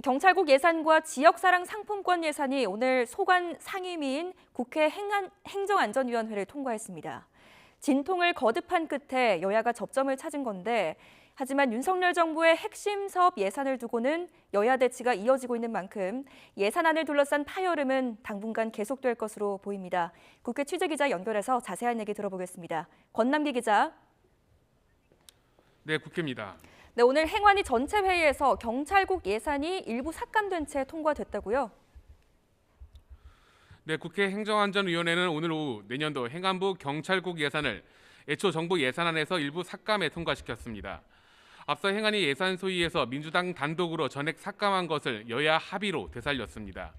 경찰국 예산과 지역사랑 상품권 예산이 오늘 소관 상임위인 국회 행정안전위원회를 통과했습니다. 진통을 거듭한 끝에 여야가 접점을 찾은 건데 하지만 윤석열 정부의 핵심 사업 예산을 두고는 여야 대치가 이어지고 있는 만큼 예산안을 둘러싼 파열음은 당분간 계속될 것으로 보입니다. 국회 취재기자 연결해서 자세한 얘기 들어보겠습니다. 권남기 기자. 네, 국회입니다. 네, 오늘 행안위 전체 회의에서 경찰국 예산이 일부 삭감된 채 통과됐다고요? 네, 국회 행정안전위원회는 오늘 오후 내년도 행안부 경찰국 예산을 애초 정부 예산안에서 일부 삭감해 통과시켰습니다. 앞서 행안위 예산 소위에서 민주당 단독으로 전액 삭감한 것을 여야 합의로 되살렸습니다.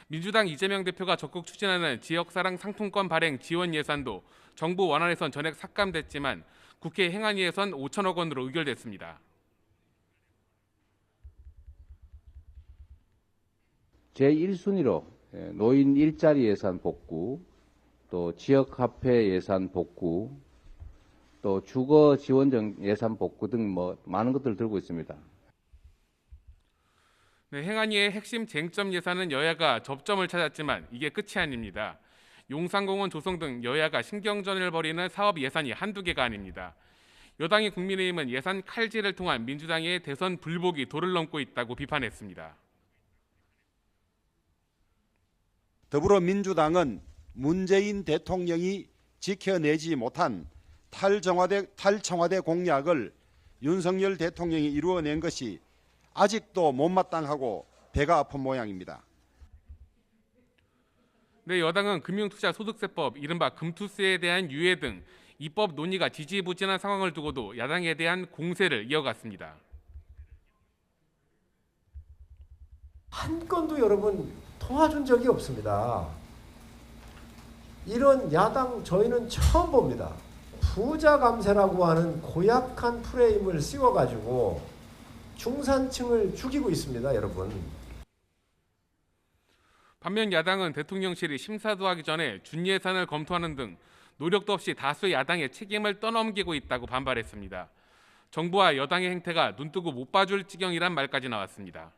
민주당 이재명 대표가 적극 추진하는 지역사랑 상품권 발행 지원 예산도 정부 원안에선 전액 삭감됐지만 국회 행안위에선 5천억 원으로 의결됐습니다. 제1순위로 노인 일자리 예산 복구, 또 지역화폐 예산 복구, 또 주거 지원 예산 복구 등 많은 것들을 들고 있습니다. 네, 행안위의 핵심 쟁점 예산은 여야가 접점을 찾았지만 이게 끝이 아닙니다. 용산공원 조성 등 여야가 신경전을 벌이는 사업 예산이 한두 개가 아닙니다. 여당이 국민의힘은 예산 칼질을 통한 민주당의 대선 불복이 도를 넘고 있다고 비판했습니다. 더불어민주당은 문재인 대통령이 지켜내지 못한 탈청와대 공약을 윤석열 대통령이 이루어낸 것이 아직도 못마땅하고 배가 아픈 모양입니다. 네, 여당은 금융투자소득세법, 이른바 금투세에 대한 유예 등 입법 논의가 지지부진한 상황을 두고도 야당에 대한 공세를 이어갔습니다. 한 건도 여러분 도와준 적이 없습니다. 이런 야당 저희는 처음 봅니다. 부자 감세라고 하는 고약한 프레임을 씌워가지고 중산층을 죽이고 있습니다, 여러분. 반면 야당은 대통령실이 심사도 하기 전에 준예산을 검토하는 등 노력도 없이 다수 야당의 책임을 떠넘기고 있다고 반발했습니다. 정부와 여당의 행태가 눈뜨고 못 봐줄 지경이란 말까지 나왔습니다.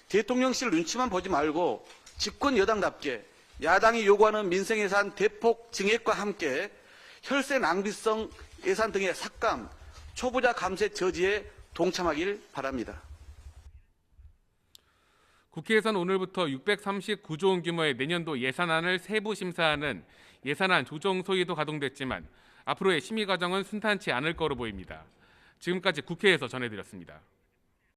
대통령실 눈치만 보지 말고 집권 여당답게 야당이 요구하는 민생예산 대폭 증액과 함께 혈세 낭비성 예산 등의 삭감, 초부자 감세 저지에 동참하길 바랍니다. 국회에서는 오늘부터 639조 원 규모의 내년도 예산안을 세부 심사하는 예산안 조정 소위도 가동됐지만 앞으로의 심의 과정은 순탄치 않을 거로 보입니다. 지금까지 국회에서 전해드렸습니다.